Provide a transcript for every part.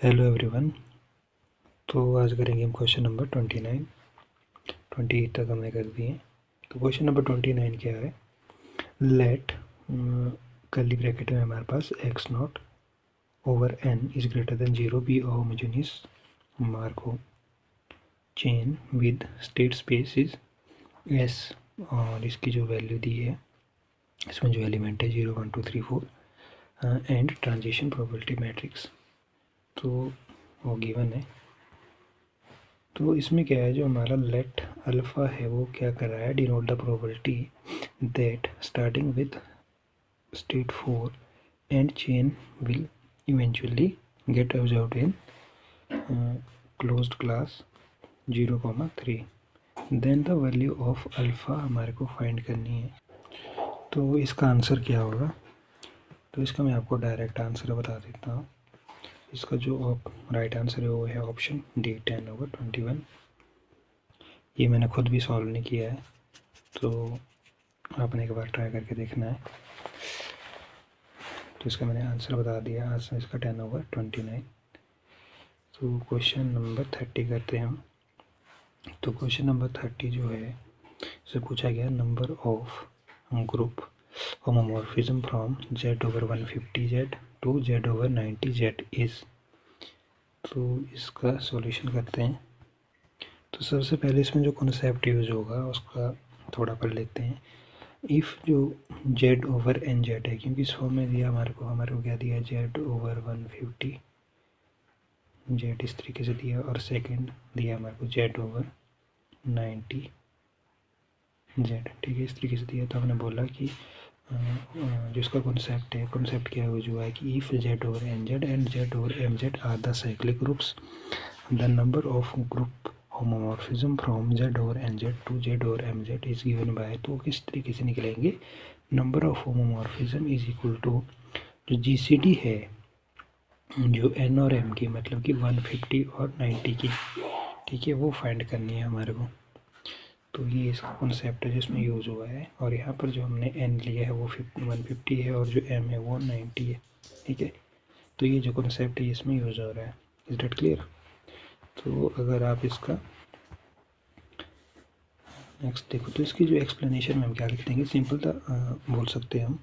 Hello everyone. तो आज करेंगे हम क्वेश्चन नंबर 29। 28 तक हमने कर दिए। तो क्वेश्चन नंबर 29 क्या है, लेट कर्ली ब्रैकेट में हमारे पास x not over n is greater then 0 be a homogeneous Markov chain with state space is s और इसकी जो वैल्यू दी है, इसमें जो एलिमेंट है 0 1 2 3 4 एंड ट्रांजिशन प्रोबेबिलिटी मैट्रिक्स तो वो गिवन है। तो इसमें क्या है, जो हमारा लेट अल्फा है वो क्या कर रहा है, denote the probability that starting with state 4 and chain will eventually get observed in closed class 0,3। Then the value of alpha हमारे को फाइंड करनी है। तो इसका आंसर क्या होगा, तो इसका मैं आपको डायरेक्ट आंसर बता देता हूँ। इसका जो राइट आंसर है वो है ऑप्शन डी 10/21। ये मैंने खुद भी सॉल्व नहीं किया है, तो आपने एक बार ट्राई करके देखना है। तो इसका मैंने आंसर बता दिया, आंसर इसका 10/29। तो क्वेश्चन नंबर 30 करते हैं हम। तो क्वेश्चन नंबर 30 जो है, इससे पूछा गया number of group homomorphism from z/150z to z/90z is. तो इसका सॉल्यूशन करते हैं। तो सबसे पहले इसमें जो कॉन्सेप्ट यूज होगा उसका थोड़ा पढ़ लेते हैं। इफ़ जो z/nz है, क्योंकि इस फॉर्म में दिया हमारे को क्या दिया, z/150 z इस तरीके से दिया, और सेकंड दिया हमारे को z/90 z, ठीक है, इस तरीके से दिया। तो हमने बोला कि जो इसका कॉन्सेप्ट है, कॉन्सेप्ट क्या हो है कि if z/nz and z/mz are the cyclic groups, the number of group homomorphism from z/nz to z/mz is given by. तो किस तरीके से निकलेंगे, number of homomorphism is equal to जो जीसीडी है जो n और m की, मतलब कि 150 और 90 की, ठीक है, वो फाइंड करनी है हमारे को। तो ये इसका कॉन्सेप्ट है जिसमें यूज़ हुआ है। और यहाँ पर जो हमने n लिया है वो 150 है और जो m है वो 90 है, ठीक है। तो ये जो कॉन्सेप्ट है इसमें यूज़ हो रहा है। Is that clear. तो अगर आप इसका नेक्स्ट देखो, तो इसकी जो एक्सप्लेनेशन में हम क्या लिख देंगे, सिंपल बोल सकते हैं हम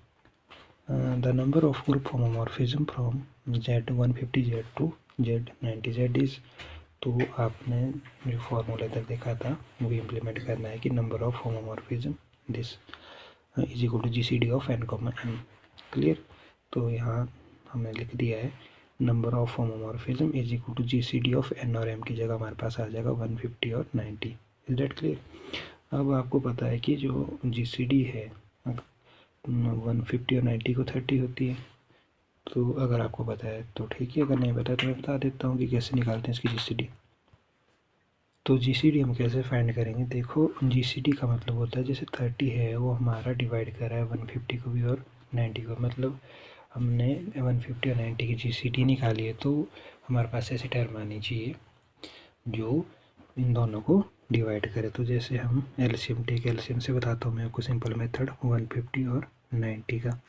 the number of group homomorphism from z/150z to z/90z is. तो आपने जो फॉर्मूला तक देखा था वो इम्प्लीमेंट करना है कि number of homomorphism this is equal to GCD of n, clear. तो यहाँ हमने लिख दिया है number of homomorphism is equal to GCD of n और m की जगह हमारे पास आ जाएगा 150 और 90। Is that clear. अब आपको पता है कि जो जीसीडी है 150 और 90 को 30 होती है। तो अगर आपको पता है तो ठीक है, अगर नहीं पता तो मैं बता देता हूँ कि कैसे निकालते हैं इसकी जीसीडी। तो जीसीडी हम कैसे फाइंड करेंगे, देखो जीसीडी का मतलब होता है जैसे 30 है वो हमारा डिवाइड कर रहा है 150 को भी और 90 को, मतलब हमने 150 और 90 की जीसीडी निकाली है। तो हमारे पास ऐसी टर्म आनी चाहिए जो इन दोनों को डिवाइड करे। तो जैसे हम एलसीएम टेक, एलसीएम से बताता हूँ मैं आपको सिंपल मेथड 150 और 90 का।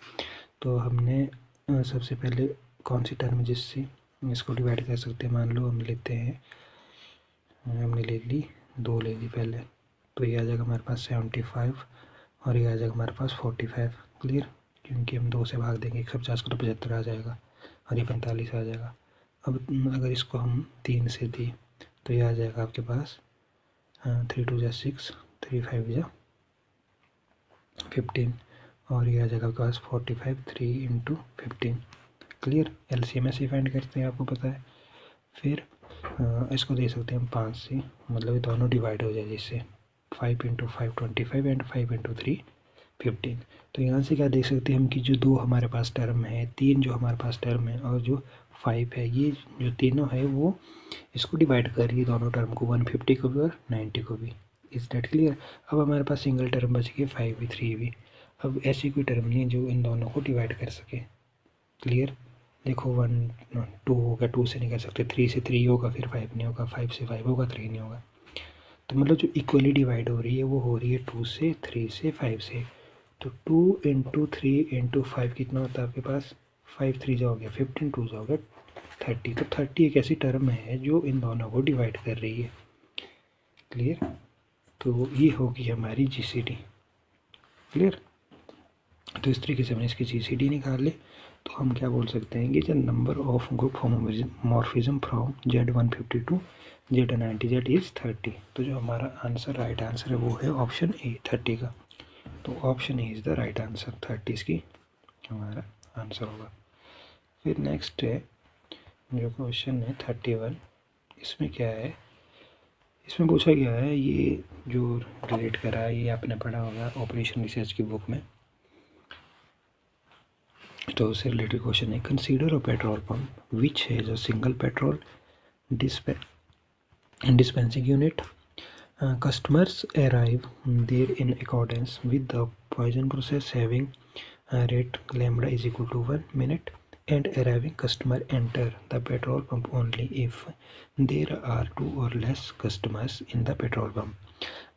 तो हमने सबसे पहले कौन सी टर्म जिससे इसको डिवाइड कर सकते हैं, मान लो हम लेते हैं, हमने ले ली 2 ले ली पहले। तो ये आ जाएगा हमारे पास 75 और ये आ जाएगा हमारे पास 45, क्लियर। क्योंकि हम 2 से भाग देंगे 150 को तो 75 आ जाएगा और ये 45 आ जाएगा। अब अगर इसको हम 3 से दी तो ये आ जाएगा आपके पास 3 2 जा 6, 3 5 जा 15 और ये आ जाएगा आपके पास 45, 3 × 15, क्लियर। एलसीएम ऐसे फाइंड करते हैं, आपको पता है। फिर इसको दे सकते हैं हम 5 से, मतलब ये दोनों डिवाइड हो जाए, जिससे 5 × 5 25 एंड 5 × 3 15। तो यहाँ से क्या देख सकते हैं हम कि जो 2 हमारे पास टर्म है, 3 जो हमारे पास टर्म है और जो 5 है, ये जो तीनों है वो इसको डिवाइड कर रही है दोनों टर्म को, 150 को भी और 90 को भी। Is that clear. अब हमारे पास सिंगल टर्म बच गई 5 भी 3 भी। अब ऐसी कोई टर्म नहीं है जो इन दोनों को डिवाइड कर सके, क्लियर। देखो 1 2 होगा, 2 से नहीं कर सकते, 3 से 3 होगा फिर 5 नहीं होगा, 5 से 5 होगा 3 नहीं होगा। तो मतलब जो इक्वली डिवाइड हो रही है वो हो रही है 2 से 3 से 5 से। तो 2 × 3 × 5 कितना होता है आपके पास, 5 3 जा हो गया 15, 2 जा हो गया 30। तो 30 एक ऐसी टर्म है जो इन दोनों को डिवाइड कर रही है। क्लियर? तो ये होगी हमारी GCD। क्लियर? तो इस तरीके से हमने इसकी GCD निकाल ले। तो हम क्या बोल सकते हैं कि the number of group homomorphism from Z150 to Z90Z is 30। तो जो हमारा आंसर राइट आंसर है वो है ऑप्शन ए 30 का। तो option A is the right answer, 30 इसकी हमारा आंसर होगा। फिर नेक्स्ट है जो क्वेश्चन है 31। इसमें क्या है, इसमें पूछा गया है, ये जो रिलेट करा है ये आपने पढ़ा होगा ऑपरेशन रिसर्च की बुक में। तो उससे रिलेटेड क्वेश्चन है, consider a petrol pump which has a single petrol dispensing unit. Customers arrive there in accordance with the Poisson process having rate lambda is equal to 1 minute, and arriving customer enter the petrol pump only if there are 2 or less customers in the petrol pump.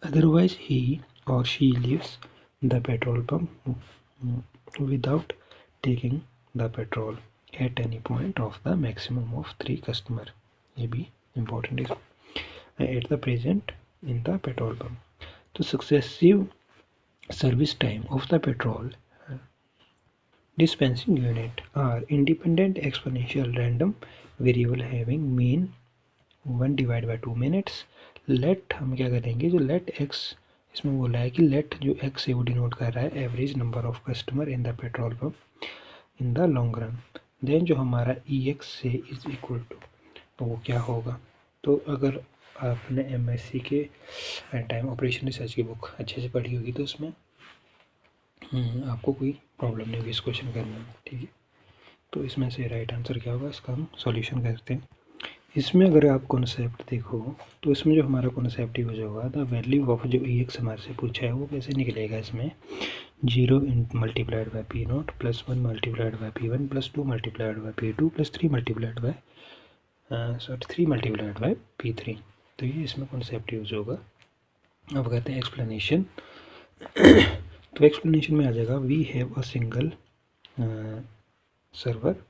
Otherwise, he or she leaves the petrol pump without taking the petrol at any point of the maximum of 3 customers. ये भी important is at the present in the petrol pump. The successive service time of the petrol dispensing unit are independent exponential random variable having mean 1 divided by 2 minutes. Let हम क्या करेंगे, जो let x इसमें बोला है कि let जो x है वो डिनोट कर रहा है average number of customer in the petrol pump in the long run. Then जो हमारा ex से इज इक्वल टू, तो वो क्या होगा। तो अगर आपने MSc के टाइम ऑपरेशन रिसर्च की बुक अच्छे से पढ़ी होगी तो उसमें आपको कोई प्रॉब्लम नहीं होगी इस क्वेश्चन करने में। ठीक है, तो इसमें से राइट आंसर क्या होगा, इसका हम सॉल्यूशन करते हैं। इसमें अगर आप कॉन्सेप्ट देखो तो इसमें जो हमारा कॉन्सेप्ट यूज होगा, द वैल्यू ऑफ जो ex हमारे से पूछा है वो कैसे निकलेगा। इसमें 0 multiplied by P naught plus 1 multiplied by P1 plus 2 multiplied by P2 plus 3 multiplied by 3 multiplied by P3। तो ये इसमें कॉन्सेप्ट यूज होगा। अब कहते हैं एक्सप्लेनेशन। तो एक्सप्लेनेशन में आ जाएगा, we have a single server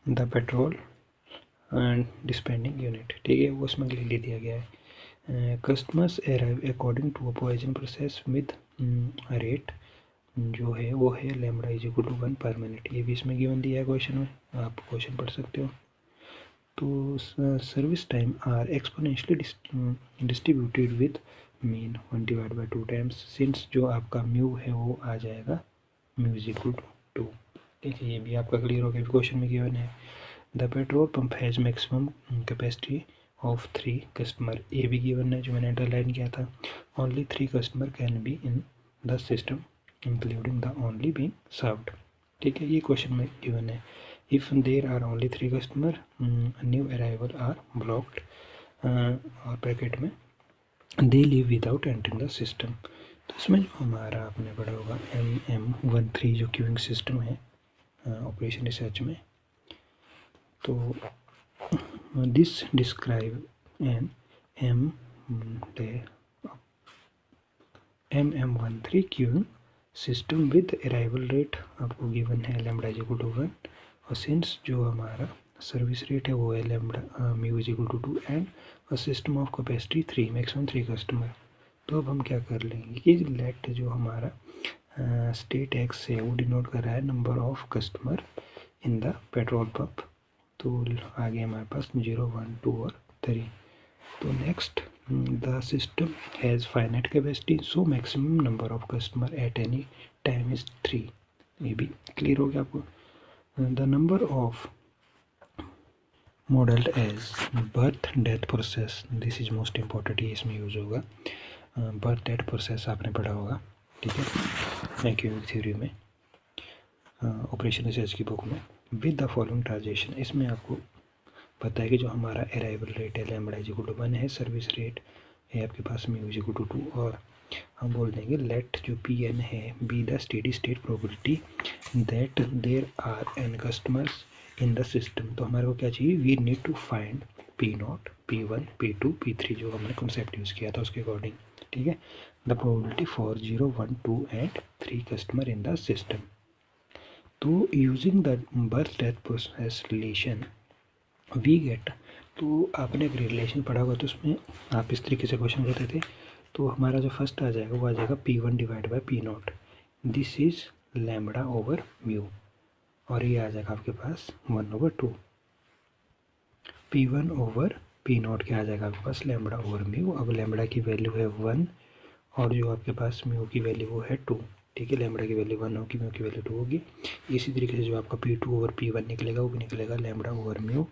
the petrol and dispensing unit. ठीक है, वो उसमें क्लियरली दिया गया है। Customers arrive according to a Poisson process with rate जो है वो है लैम्बडा इज इक्वल टू 1 पर मिनट। ये भी इसमें गिवन दिया है क्वेश्चन में, आप क्वेश्चन पढ़ सकते हो। तो service time are exponentially distributed with mean 1 divide by 2 times, since जो आपका म्यू है वो आ जाएगा म्यू इज इक्वल टू 2। ठीक है, ये भी आपका क्लियर हो गया, क्वेश्चन में गिवन है। The petrol pump has maximum capacity of 3 customer. ये भी गिवन है जो मैंने अंडरलाइन किया था। Only 3 customer can be in the system including the only being served. ठीक है, ये क्वेश्चन में गिवन है। If there are only 3 customer, new arrival are blocked और ब्रैकेट में they leave without entering the system। तो इसमें जो हमारा आपने पढ़ा होगा MM13 जो क्यूइंग सिस्टम है ऑपरेशन रिसर्च में, तो this describe N MM13 queuing system with arrival rate आपको गिवन है लैम्बडा इज इक्वल टू 1, और सिंस जो हमारा सर्विस रेट है वो है lambda mu is equal to 2 and a system of capacity 3 maximum 3 customer. तो अब हम क्या कर लेंगे कि लेट जो हमारा स्टेट एक्स है वो डिनोट कर रहा है number of customer in the petrol pump. तो आगे हमारे पास 0 1 2 और 3। तो next, the system has finite capacity so maximum number of customer at any time is 3। ये भी क्लियर हो गया आपको। The number of modeled as birth death process, this is most important, ये इसमें यूज होगा। बर्थ डेथ प्रोसेस आपने पढ़ा होगा, ठीक है, क्यूबिक थ्योरी में ऑपरेशन रिसर्च की बुक में। विद द फॉलोइंग ट्रांजेक्शन, इसमें आपको पता है कि जो हमारा अराइवल रेट है लैम्बडा इज इक्वल टू 1 है, सर्विस रेट है आपके पास म्यू इज इक्वल टू 2, और हम बोल देंगे लेट जो Pn है be the steady state probability that there are n customers in the system. तो हमारे को क्या चाहिए, we need to find P0 P1 P2 P3 जो हमने कॉन्सेप्ट यूज़ किया था उसके अकॉर्डिंग। ठीक है, the probability for 0 1 2 and 3 customer in the system. तो using the birth death process relation we get, तो आपने एक रिलेशन पढ़ा होगा तो उसमें आप इस तरीके से क्वेश्चन करते थे। तो हमारा जो फर्स्ट आ जाएगा वो आ जाएगा P1 divide by P not, this is lambda over mu, और ये आ जाएगा आपके पास 1/2। P1 ओवर पी नॉट क्या आ जाएगा आपके पास लैम्बडा ओवर म्यू। अब लैम्बडा की वैल्यू है 1 और जो आपके पास म्यू की वैल्यू वो है 2। ठीक है, लैम्बडा की वैल्यू 1 होगी, म्यू की वैल्यू 2 होगी। इसी तरीके से जो आपका P2 ओवर P1 निकलेगा वो भी निकलेगा लैम्बडा ओवर म्यू।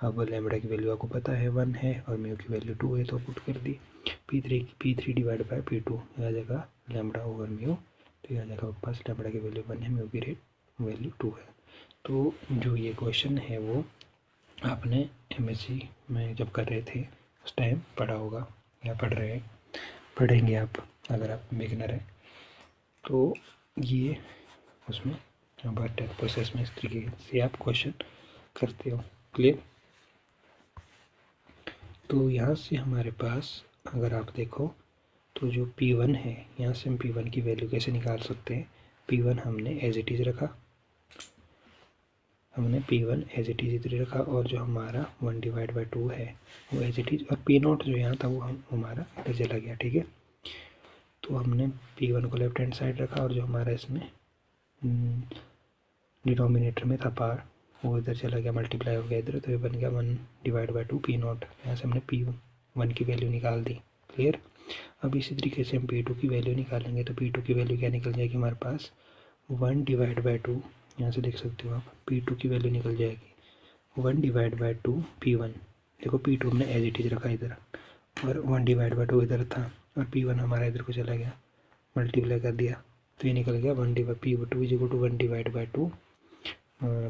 अब लैम्बडा की वैल्यू आपको पता है 1 है और म्यू की वैल्यू 2 है, तो पुट कर दी। P3 डिवाइड बाई P2 आ जाएगा लैम्बडा ओवर म्यू, तो ये आ जाएगा आपके पास लैम्बडा की वैल्यू 1 है, म्यू की वैल्यू 2 है। तो जो ये क्वेश्चन है वो आपने MSc में जब कर रहे थे उस टाइम पढ़ा होगा या पढ़ेंगे आप अगर आप बिगिनर हैं। तो ये उसमें बट प्रोसेस में इस तरीके से आप क्वेश्चन करते हो। क्लियर? तो यहाँ से हमारे पास अगर आप देखो तो जो P1 है, यहाँ से हम P1 की वैल्यू कैसे निकाल सकते हैं। P1 हमने एज इट इज़ रखा, हमने P1 एज इट इज़ इधर रखा, और जो हमारा 1 डिवाइड बाई 2 है वो एज इट इज़, और P0 जो यहाँ था वो हमारा इधर चला गया। ठीक है, तो हमने P1 को लेफ्ट हैंड साइड रखा और जो हमारा इसमें डिनोमिनेटर में था पार वो इधर चला गया, मल्टीप्लाई हो गया इधर, तो ये बन गया 1 डिवाइड बाई 2 P0। यहाँ से हमने P1 की वैल्यू निकाल दी। क्लियर? अब इसी तरीके से हम P2 की वैल्यू निकालेंगे, तो P2 की वैल्यू क्या निकल जाएगी हमारे पास 1 डिवाइड बाई 2, यहाँ से देख सकते हो आप P2 की वैल्यू निकल जाएगी 1 डिवाइड बाई 2 P1। देखो P2 हमने एज इट इज रखा इधर और 1 डिवाइड बाई 2 इधर था और P1 हमारा इधर को चला गया, मल्टीप्लाई कर दिया तो ये निकल गया 1 divide P2 is equal to 1 divide by 2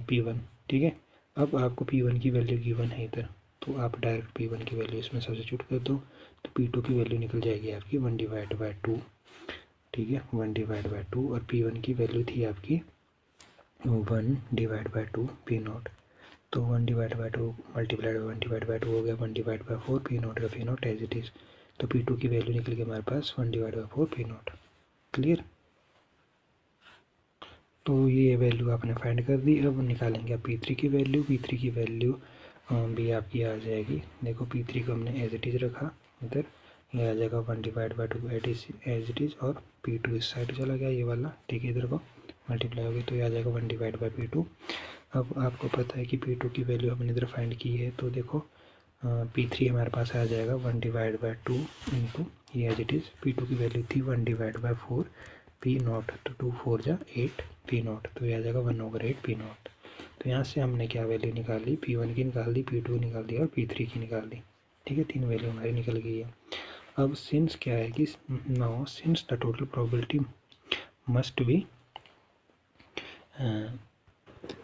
P1। ठीक है, अब आपको P1 की वैल्यू गिवन है इधर, तो आप डायरेक्ट P1 की वैल्यू इसमें सब्स्टिट्यूट कर दो, तो P2 की वैल्यू निकल जाएगी आपकी 1 डिवाइड बाई 2। ठीक है, 1 डिवाइड बाई 2, और P1 की वैल्यू थी आपकी 1 डिवाइड बाई 2 P0, तो 1 divide by 2 multiplied 1 divide by 2 हो गया 1 डिवाइड बाई 4 P0 का P0 एज इट इज़, तो P2 की वैल्यू निकल गई हमारे पास 1 डिवाइड बाई 4 P0। क्लियर? तो ये वैल्यू आपने फाइंड कर दी। अब निकालेंगे आप P3 की वैल्यू। P3 की वैल्यू भी आपकी आ जाएगी, देखो P3 को हमने एज इट इज़ रखा इधर, ये आ जाएगा 1 divide by 2 as it is, और P2 इस साइड चला गया ये वाला। ठीक है, इधर को मल्टीप्लाई हो गई तो ये आ जाएगा 1 डिवाइड बाई P2। अब आपको पता है कि P2 की वैल्यू हमने इधर फाइंड की है, तो देखो P3 हमारे पास आ जाएगा 1 डिवाइड बाई 2 इंटू ये एज इट इज़, P2 की वैल्यू थी 1 डिवाइड बाई 4 P0, तो 2 4 जा 8 P0, तो ये आ जाएगा 1/8 P0। तो यहाँ से हमने क्या वैल्यू निकाली, P1 की निकाल दी, P2 निकाल दी और P3 की निकाल दी। ठीक है, 3 वैल्यू हमारी निकल गई है। अब सिंस क्या है कि now since the total probability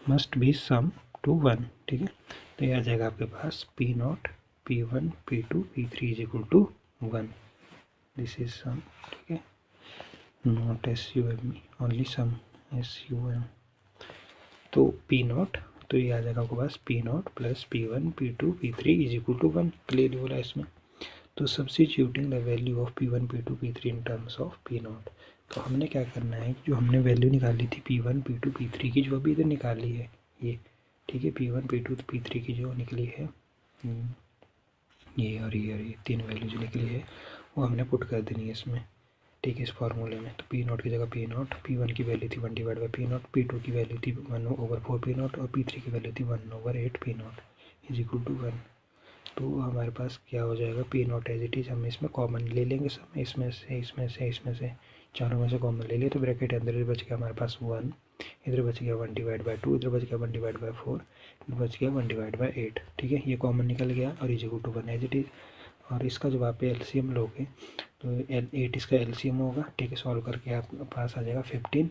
must be sum to 1। ठीक है, तो ये आ जाएगा आपके पास P0 P1 P2 P3 is equal to 1, this is sum. ठीक है, not SUM, only sum SUM। तो P0, तो ये आ जाएगा आपके पास P0 plus P1 P2 P3 is equal to 1, clearly बोला इसमें। तो substituting the value of P1 P2 P3 in terms of P0, तो हमने क्या करना है, जो हमने वैल्यू निकाली थी P1 P2 P3 की, जो अभी इधर निकाली है ये, ठीक है, P1 P2 P3 की जो निकली है ये और ये 3 वैल्यू जो निकली है वो हमने पुट कर देनी है इसमें। ठीक है, इस फार्मूले में, तो P0 की जगह P0, P1 की वैल्यू थी 1 डिवाइड बाई P0, P2 की वैल्यू थी 1/4 P0 और P3 की वैल्यू थी 1/8 P0 इज इक्वल टू 1। तो हमारे पास क्या हो जाएगा, P0 एज इट इज़ हम इसमें कॉमन ले लेंगे सब, इसमें से चारों में से कॉमन ले लिए, तो ब्रैकेट अंदर बच गया हमारे पास 1, इधर बच गया 1 डिवाइड बाई 2, इधर बच गया 1 डिवाइड बाई 4, इधर बच गया 1 डिवाइड बाई 8। ठीक है, ये कॉमन निकल गया और is equal to 1 as it is. और इसका जब आप LCM लोगे तो 8 इसका LCM होगा। ठीक है, सॉल्व करके आपके पास आ जाएगा 15,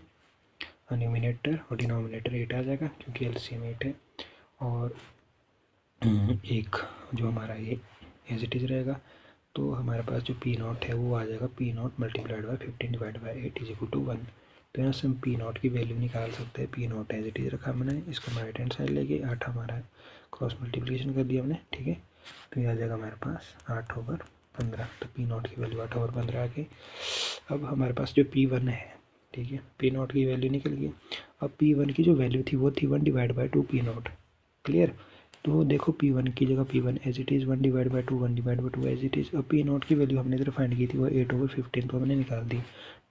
न्यूमिनेटर और डिनोमिनेटर 8 आ जाएगा क्योंकि LCM 8 है, और एक जो हमारा ये एज इट इज़ रहेगा, तो हमारे पास जो P0 है वो आ जाएगा P0 multiplied by 15 divide by 8 is equal to 1। तो यहाँ से हम P0 की वैल्यू निकाल सकते हैं। P0 एज इट इज़ रखा हमने, इसको हम राइट हैंड साइड लेके 8 हमारा क्रॉस मल्टीप्लिकेशन कर दिया हमने। ठीक है, तो ये आ जाएगा हमारे पास 8/15, तो P0 की वैल्यू 8/15 आ गई। अब हमारे पास जो P1 है, ठीक है, पी नॉट की वैल्यू निकल गई। अब पी वन की जो वैल्यू थी वो थी 1/2 पी नॉट। क्लियर। तो देखो पी वन की जगह P one as it is 1/2 as it is. अब पी नॉट की वैल्यू हमने इधर फाइंड की थी वो 8/15, तो हमने निकाल दी।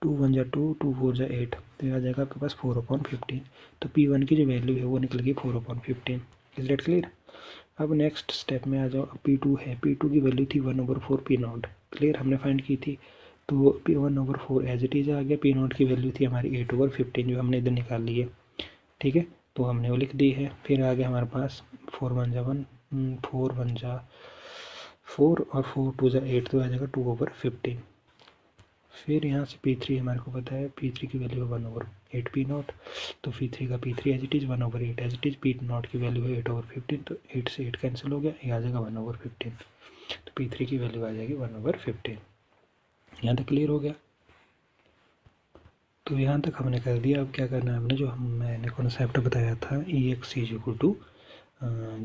2 1 जा 2, 2 4 जा 8, तो आ जाएगा आपके पास 4/15। तो पी वन की जो वैल्यू है वो निकल गई 4/15। Is that clear. अब नेक्स्ट स्टेप में आ जाओ। अब पी टू है, पी टू की वैल्यू थी 1/4 पी नॉट। क्लियर, हमने फाइंड की थी। तो पी 1/4 एज इट इज़ आ गया। पी नॉट की वैल्यू थी हमारी 8/15 जो हमने इधर निकाल ली है। ठीक है, तो हमने वो लिख दी है। फिर आ गया हमारे पास 4 1 जा 1, 4 1 जा 4 और 4 2 जा 8, तो आ जाएगा 2/15। फिर यहाँ से P3 हमारे को पता है, P3 की वैल्यू है 1/8 पी नॉट। तो P3 का P3 as it is 1/8 as it is. P naught की वैल्यू है 8/15, तो 8 से 8 कैंसिल हो गया, ये आ जाएगा 1/15। तो P3 की वैल्यू आ जाएगी 1/15। यहाँ तक क्लियर हो गया। तो यहाँ तक हमने कर दिया। अब क्या करना है हमने, जो मैंने कॉन्सेप्ट बताया था EX is equal to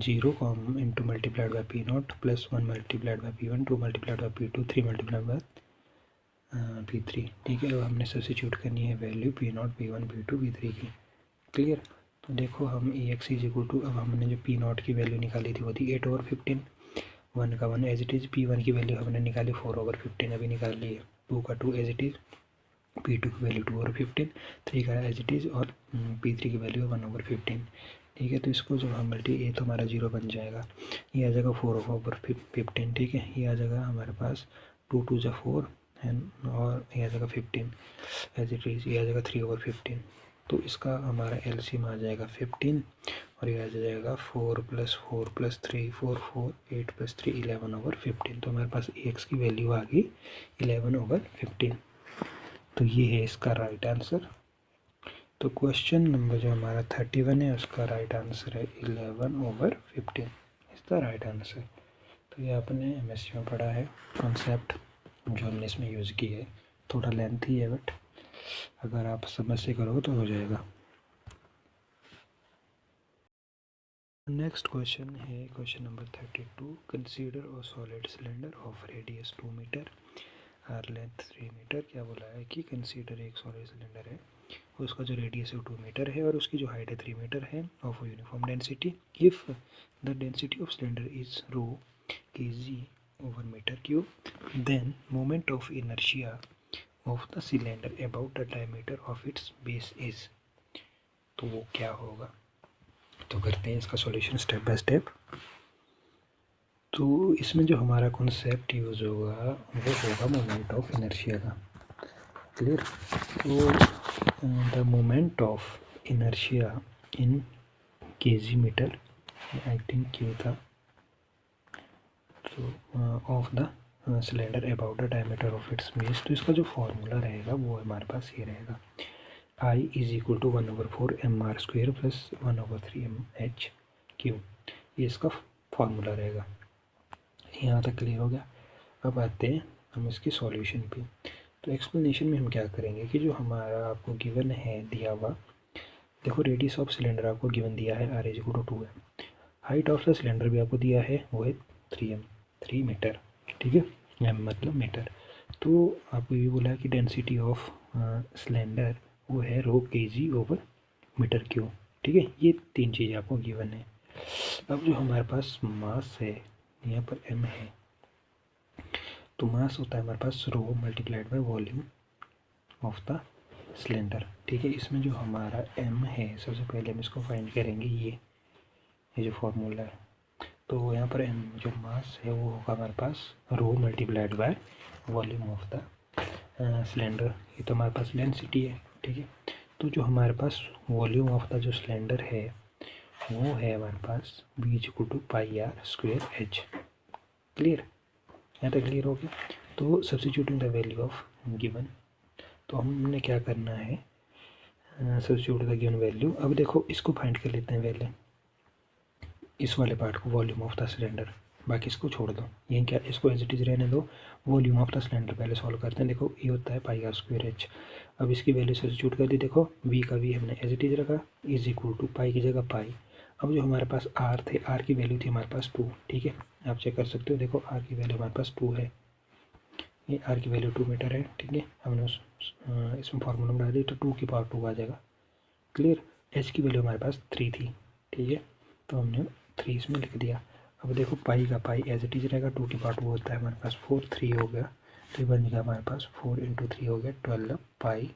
0 into multiplied by P naught plus 1 multiplied by P1, 2 multiplied by P2, 3 multiplied by P3। ठीक है, अब हमने सब्स्टिट्यूट करनी है value P not P1 P2 P3 की। क्लियर। तो देखो हम EX इज इक्वल टू, अब हमने जो पी नॉट की वैल्यू निकाली थी वो थी 8/15। 1 का 1 एज इट इज़। P1 की वैल्यू हमने निकाली 4/15, अभी निकाल ली है। 2 का 2 एज इट इज़। P2 की वैल्यू 2/15, 3 का एज इट इज़, और P3 की वैल्यू 1/15। ठीक है, तो इसको जब हम ये तो हमारा 0 बन जाएगा, ये आ जाएगा 4/15। ठीक है, ये आ जाएगा हमारे पास 2 2 जा 4 एंड और ये आ जाएगा 15 एज इट इज़, ये आ जाएगा 3/15। तो इसका हमारा एलसीएम आ जाएगा 15 और ये आ जाएगा 4 + 4 + 3 4 4 8 + 3 11/15। तो हमारे पास एक्स की वैल्यू आ गई 11/15। तो ये है इसका राइट आंसर। तो क्वेश्चन नंबर जो हमारा 31 है उसका राइट आंसर है 11/15 इज द राइट आंसर। तो ये आपने एमएससी में पढ़ा है कॉन्सेप्ट जो हमने इसमें यूज़ की है। थोड़ा लेंथी है बट अगर आप समझ से करोगे तो हो जाएगा। नेक्स्ट क्वेश्चन है question number 32। Consider a solid cylinder of radius 2 metre or length 3 metre. क्या बोला है कि कंसीडर एक सॉलिड सिलेंडर है, उसका जो रेडियस है 2 मीटर है और उसकी जो हाइट है 3 मीटर है, of uniform density. If the density of cylinder is rho kg/m3, then moment of inertia of the cylinder about the diameter of its base is. तो वो क्या होगा। तो करते हैं इसका सॉल्यूशन स्टेप बाय स्टेप। तो इसमें जो हमारा कॉन्सेप्ट यूज होगा वो होगा मोमेंट ऑफ इनर्शिया का। क्लियर। तो the moment of inertia in KG metre, I think Q था, तो of the cylinder about the diameter of its base. तो इसका जो फॉर्मूला रहेगा वो हमारे पास ये रहेगा, I is equal to 1/4 mr² plus 1/3 mh³। ये इसका फॉर्मूला रहेगा। यहाँ तक क्लियर हो गया। अब आते हैं हम इसकी सॉल्यूशन पे। तो एक्सप्लेनेशन में हम क्या करेंगे कि जो हमारा आपको गिवन है दिया हुआ, देखो रेडियस ऑफ सिलेंडर आपको गिवन दिया है r is equal to 2 m, height of the cylinder भी आपको दिया है वो है 3 मीटर। ठीक है, m मतलब मीटर। तो आपको ये बोला है कि डेंसिटी ऑफ सिलेंडर वो है रो kg/m³। ठीक है, ये 3 चीज़ें आपको गिवन है। अब जो हमारे पास मास है यहाँ पर m है, तो मास होता है हमारे पास rho multiplied by volume of the cylinder. ठीक है, इसमें जो हमारा m है सबसे पहले हम इसको फाइंड करेंगे, ये जो फॉर्मूला है। तो यहाँ पर m जो मास है वो होगा हमारे पास rho multiplied by volume of the cylinder. ये तो हमारे पास डेंसिटी है। ठीक है, तो जो हमारे पास वॉल्यूम ऑफ द जो सिलेंडर है वो है हमारे पास v is equal to πr²h। Clear, यहाँ तक क्लियर हो गया। तो substituting the value of given, तो हमने क्या करना है, सब्स्टिट्यूट द गिवन वैल्यू। अब देखो इसको फाइंड कर लेते हैं पहले, इस वाले पार्ट को, वॉल्यूम ऑफ द सिलेंडर, बाकी इसको छोड़ दो, यही क्या इसको एज इट इज रहने दो। वॉल्यूम ऑफ द सिलेंडर पहले सॉल्व करते हैं। देखो ये होता है πr²h। अब इसकी वैल्यू सब्स्टिट्यूट कर दी, देखो v का v हमने एज इट इज रखा, इज इक्वल टू पाई की जगह पाई। अब जो हमारे पास r थे, r की वैल्यू थी हमारे पास 2। ठीक है, आप चेक कर सकते हो, देखो r की वैल्यू हमारे पास 2 है, ये आर की वैल्यू 2 मीटर है, ठीक है। हमने इसमें फार्मूला में डाल दी तो 2 की पावर 2 आ जाएगा, क्लियर। एच की वैल्यू हमारे पास 3 थी, ठीक है, तो हमने 3 इसमें लिख दिया। अब देखो पाई का पाई एज इट इज रहेगा, 2 की पावर 2 होता है हमारे पास 4, 3 हो गया, तो बन गया हमारे पास 4 × 3 हो गया 12 पाई,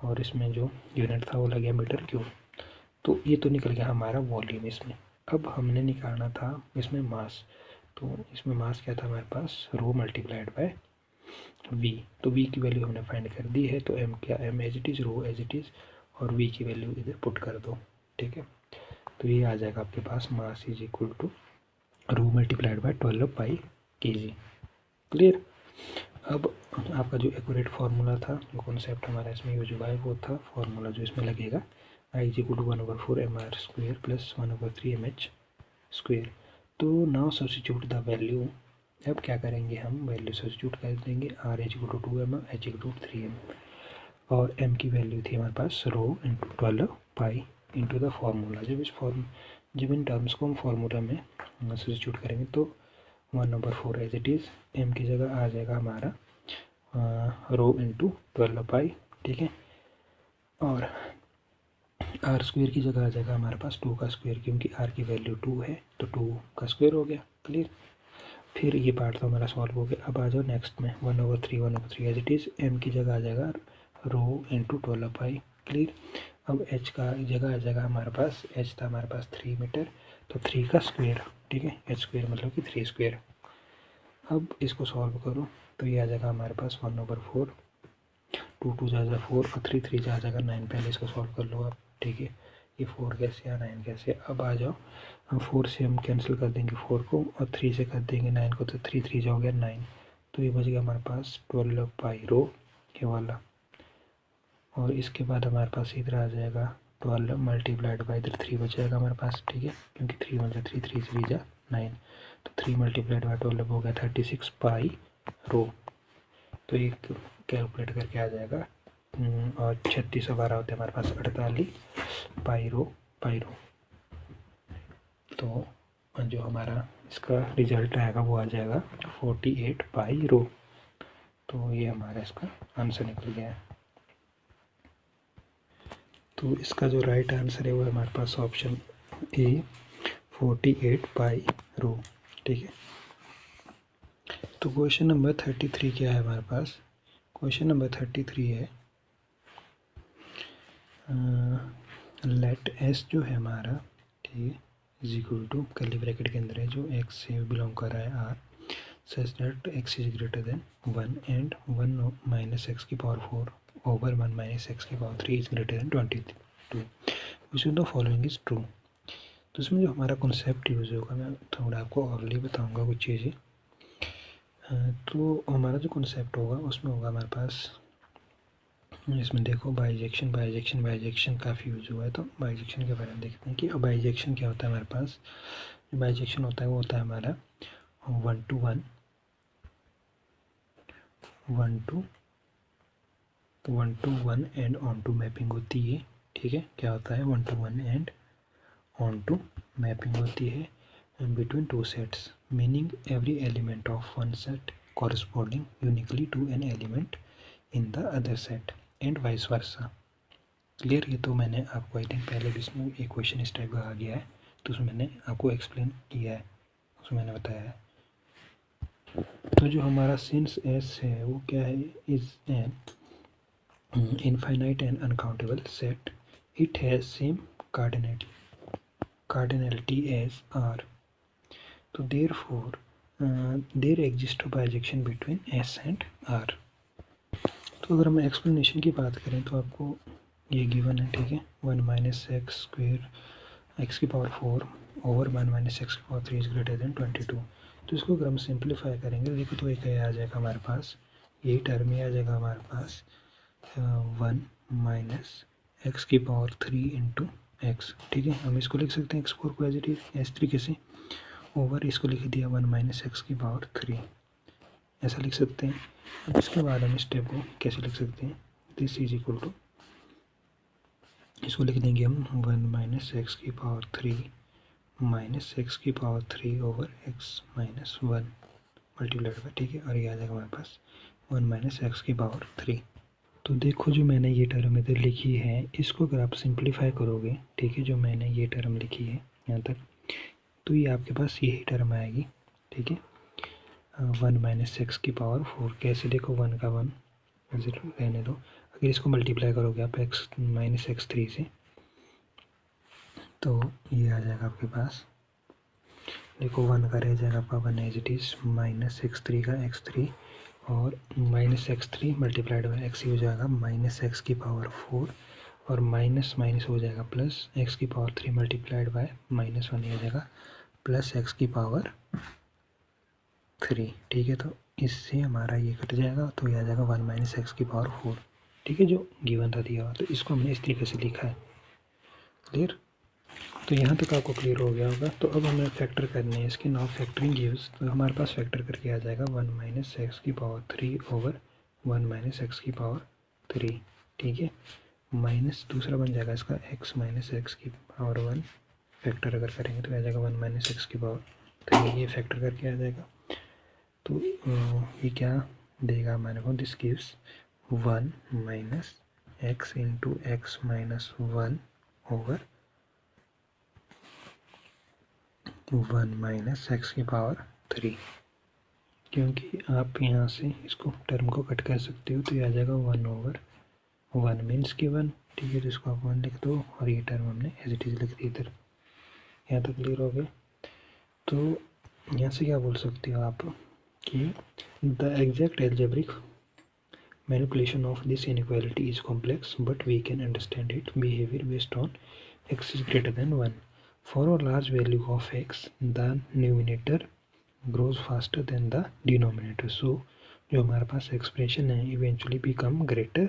और इसमें जो यूनिट था वो लग गया मीटर क्यूब। तो ये तो निकल गया हमारा वॉल्यूम इसमें। अब हमने निकालना था इसमें मास, तो इसमें मास क्या था हमारे पास, रो मल्टीप्लाइड बाय वी। तो वी की वैल्यू हमने फाइंड कर दी है, तो एम क्या, M as it is, rho as it is, और वी की वैल्यू इधर पुट कर दो, ठीक है। तो ये आ जाएगा आपके पास mass is equal to rho multiplied by 12 pi kg, clear. अब आपका जो एक्यूरेट फार्मूला था, जो कॉन्सेप्ट हमारा इसमें यूज हुआ है, वो था फार्मूला जो इसमें लगेगा I is equal to 1/4 mr square plus 1/3 mh square. तो नाउ सब्स्टिट्यूट द वैल्यू, अब क्या करेंगे हम, वैल्यू सब्स्टिट्यूट कर देंगे, R is equal to 2 mm, H equal to 3 m, और m की वैल्यू थी हमारे पास rho into 12 pi into the formula. जब इन टर्म्स को हम फार्मूला में सब्स्टिट्यूट करेंगे तो 1/4 एज इट इज़, m की जगह आ जाएगा हमारा रो इंटू 12 पाई, ठीक है, और आर स्क्वेयर की जगह आ जाएगा हमारे पास 2 का स्क्वेयर, क्योंकि आर की वैल्यू 2 है तो 2 का स्क्वेयर हो गया, क्लियर। फिर ये पार्ट तो हमारा सॉल्व हो गया। अब आ जाओ नेक्स्ट में, 1/3 एज इट इज़, एम की जगह आ जाएगा रो इंटू 12 पाई, क्लियर। अब एच का जगह आ जाएगा हमारे पास, एच था हमारे पास 3 मीटर, तो 3 का स्क्वेयर, ठीक है, एच स्क्वेयर मतलब कि 3 स्क्वेयर। अब इसको सॉल्व करो तो ये आ जाएगा हमारे पास 1/4, 2 2 जा 4 और 3 3 जा जाएगा 9। पहले इसको सॉल्व कर लो आप, ठीक है। ये 4 कैसे या 9 कैसे, अब आ जाओ, हम 4 से हम कैंसिल कर देंगे 4 को, और 3 से कर देंगे 9 को, तो 3 3 जा हो गया 9, तो ये बच गया हमारे पास 12 पाई रो ये वाला। और इसके बाद हमारे पास इधर आ जाएगा 12 मल्टीप्लाइड बाई इधर 3 बच जाएगा हमारे पास, ठीक है, क्योंकि 3 1 जा 3, 3 3 जा 9, तो 3 मल्टीप्लाइड बाई 12 हो गया 36 पाई रो। तो ये कैलकुलेट करके आ जाएगा, और 36 और 12 होते हैं हमारे पास 48 पाई रो। तो जो हमारा इसका रिजल्ट आएगा वो आ जाएगा 48 पाई रो। तो ये हमारा इसका आंसर निकल गया है। तो इसका जो राइट आंसर है वो हमारे पास ऑप्शन ए 48 पाई रो, ठीक है। तो क्वेश्चन नंबर 33 क्या है हमारे पास, क्वेश्चन नंबर 33 है, लेट एस जो है हमारा, ठीक है, is equal to curly bracket के अंदर है जो एक्स से बिलोंग कर रहा है R, such that x is greater than 1 and 1 minus x की पावर 4 ओवर 1 माइनस एक्स की power 3 is greater than 22, which of the following is true. तो इसमें जो हमारा कॉन्सेप्ट यूज होगा, मैं थोड़ा आपको अर्ली बताऊंगा कुछ चीज़ें। तो हमारा जो कॉन्सेप्ट होगा उसमें होगा हमारे पास, इसमें देखो बाइजेक्शन काफ़ी यूज हुआ है, तो बाइजेक्शन के बारे में देखते हैं कि बाइजेक्शन क्या होता है हमारे पास। बाइजेक्शन होता है वो होता है हमारा 1 to 1 and onto mapping होती है, ठीक है। क्या होता है 1 to 1 and onto mapping होती है between two sets, meaning every element of one set corresponding uniquely to an element in the other set and vice versa, clear. ये तो मैंने आपको आई थिंक पहले भी इसमें एक क्वेश्चन इस टाइप का आ गया है, तो उसमें मैंने आपको एक्सप्लेन किया है, उसमें मैंने बताया है। तो जो हमारा सिंस एस है वो क्या है, is an infinite and uncountable set, it has same cardinality as R, तो therefore there exists a bijection between S and R। तो अगर हम एक्सप्लेनेशन की बात करें तो आपको ये गिवन है, ठीक है, 1 माइनस एक्स स्क्वेयर एक्स की पावर 4 ओवर 1 माइनस एक्स की पावर 3 इज ग्रेटर देन 22। तो इसको अगर हम सिंप्लीफाई करेंगे देखो तो एक आ जाएगा हमारे पास, यही टर्म ही आ जाएगा हमारे पास 1 माइनस एक्स की पावर 3 इंटू एक्स, ठीक है। हम इसको लिख सकते हैं x4 को एज इट इज इस तरीके से, ओवर इसको लिख दिया 1 माइनस एक्स की पावर 3, ऐसा लिख सकते हैं। अब इसके बाद हम स्टेप को कैसे लिख सकते हैं, दिस इज इक्वल टू, इसको लिख देंगे हम 1 माइनस एक्स की पावर 3 माइनस एक्स की power 3 over x minus 1 multiplied by, ठीक है, और ये आ जाएगा हमारे पास 1 माइनस एक्स की पावर 3। तो देखो जो मैंने ये टर्म इधर लिखी है, इसको अगर आप सिंप्लीफाई करोगे, ठीक है, जो मैंने ये टर्म लिखी है यहाँ तक, तो ये आपके पास यही टर्म आएगी, ठीक है। 1 माइनस एक्स की पावर 4, कैसे देखो 1 का 1 रहने दो, अगर इसको मल्टीप्लाई करोगे आप x माइनस एक्स 3 से, तो ये आ जाएगा आपके पास, देखो 1 का रह जाएगा आपका 1 as it is, minus X 3 का x3, और minus X 3 multiplied by X ही हो जाएगा माइनस एक्स की पावर 4, और माइनस माइनस हो जाएगा प्लस एक्स की पावर 3 मल्टीप्लाइड बाय माइनस 1 हो जाएगा प्लस एक्स की पावर 3, ठीक है। तो इससे हमारा ये कट जाएगा, तो ये आ जाएगा 1 माइनस एक्स की पावर 4, ठीक है, जो गिवन था दिया हुआ। तो इसको हमने इस तरीके से लिखा है, क्लियर। तो यहाँ तक आपको क्लियर हो गया होगा। तो अब हमें फैक्टर करने हैं इसके, नाउ फैक्टरिंग गिव्स, तो हमारे पास फैक्टर करके आ जाएगा 1 माइनस एक्स की पावर 3 ओवर 1 माइनस एक्स की पावर 3, ठीक है। माइनस दूसरा बन जाएगा इसका x माइनस एक्स की पावर 1, फैक्टर अगर करेंगे तो आ जाएगा 1 माइनस एक्स की पावर 3, ये फैक्टर करके आ जाएगा। तो ये क्या देगा हमारे को, this gives 1 minus x into x minus 1 over 1 minus x की पावर 3, क्योंकि आप यहाँ से इसको टर्म को कट कर सकते हो, तो ये आ जाएगा 1 ओवर 1 मीन्स की 1, ठीक है, जिसको आप 1 लिख दो, और ये टर्म हमने एज इट इज़ लिख दी इधर। यहाँ तक क्लियर हो गया। तो यहाँ से क्या बोल सकते हो आप कि the exact algebraic manipulation of this inequality is complex, but we can understand its behavior based on x is greater than 1. For a large value of x, the numerator grows faster than the denominator. So, जो हमारे पास expression है eventually become greater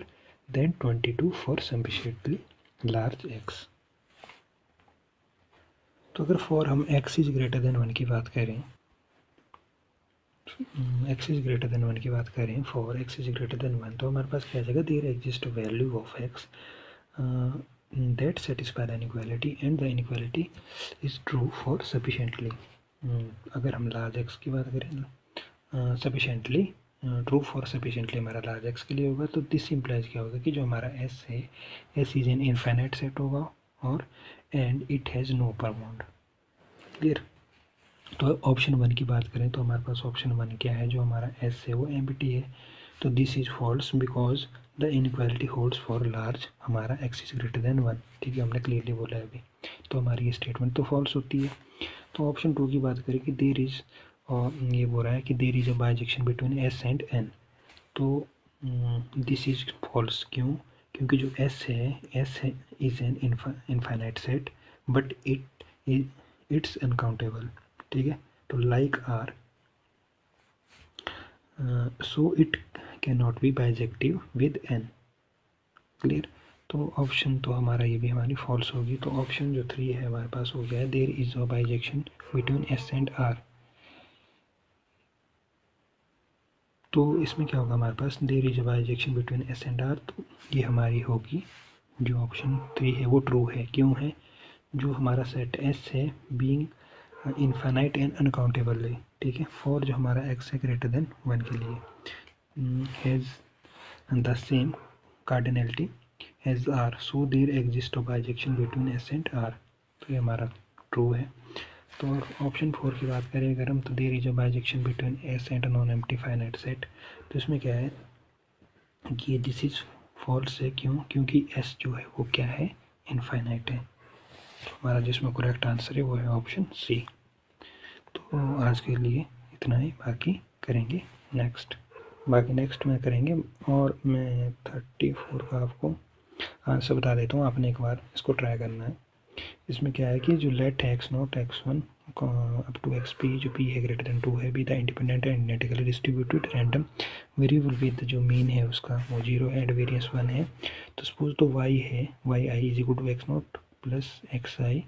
than 22 for sufficiently large x. तो अगर for हम x is greater than 1 की बात करें, x is greater than 1 की बात करें, for x is greater than 1, तो हमारे पास क्या आ जाएगा, there exist value of x that satisfy the inequality and the inequality is true for sufficiently, अगर हम लार्ज x की बात करें ना, sufficiently ट्रू फॉर सफिशिएंटली हमारा लार्ज x के लिए होगा। तो दिस इम्प्लाइज क्या होगा कि जो हमारा s है, s is an infinite set होगा, और and it has no upper bound, clear. तो ऑप्शन 1 की बात करें तो हमारे पास ऑप्शन 1 क्या है, जो हमारा एस है वो एम्प्टी है, तो this is false because the inequality holds for large हमारा एक्स इज ग्रेटर देन 1, ठीक है, हमने क्लियरली बोला है अभी, तो हमारी ये स्टेटमेंट तो फॉल्स होती है। तो ऑप्शन 2 की बात करें कि देर इज, और ये बोल रहा है कि there is a bijection between S and N, तो दिस इज फॉल्स, क्यों, क्योंकि जो एस है, S is an infinite set, but it's uncountable, ठीक है, तो like R, so it can not be bijective with N, clear. तो option तो हमारा ये भी हमारी फॉल्स होगी। तो ऑप्शन जो 3 है हमारे पास हो गया है, there is a bijection between S and R. तो इसमें क्या होगा हमारे पास, there is a bijection between S and R, तो ये हमारी होगी जो ऑप्शन 3 है वो ट्रू है, क्यों है, जो हमारा सेट एस है बीइंग इनफाइनाइट एंड अनकाउंटेबल है, ठीक है, फॉर जो हमारा एक्स है ग्रेटर देन 1 के लिए has the same cardinality as R, so there exist a bijection between S and R, तो ये हमारा ट्रू है। तो ऑप्शन 4 की बात करें अगर हम, तो there is a bijection between S and non empty finite set, तो इसमें क्या है कि दिस इज फॉल्स है, क्यों, क्योंकि एस जो है वो क्या है, इनफाइनाइट है। तो हमारा जिसमें करेक्ट आंसर है वो है ऑप्शन सी। तो आज के लिए इतना ही, बाकी करेंगे नेक्स्ट, बाकी नेक्स्ट में करेंगे। और मैं 34 का आपको आंसर बता देता हूँ, आपने एक बार इसको ट्राई करना है। इसमें क्या है कि जो let X naught X one up to X P, जो पी है ग्रेटर देन 2 है, be the independent and identically distributed random variable with जो मीन है उसका वो 0 है एंड वेरिएंस 1 है। तो सपोज तो y है, Y I is equal to X not plus X I,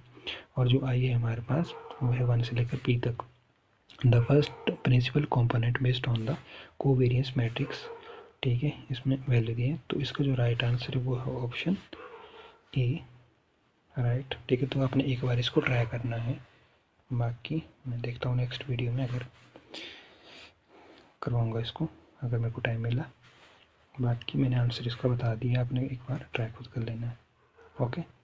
और जो i है हमारे पास वो है 1 से लेकर p तक। The first principle component based on the covariance matrix, ठीक है, इसमें वैल्यू दी है। तो इसका जो राइट आंसर है वो है ऑप्शन ए, राइट, ठीक है। तो आपने एक बार इसको ट्राई करना है, बाकी मैं देखता हूँ नेक्स्ट वीडियो में अगर करवाऊँगा इसको अगर मेरे को टाइम मिला। बाकी मैंने आंसर इसका बता दिया, आपने एक बार ट्राई खुद कर लेना है। ओके।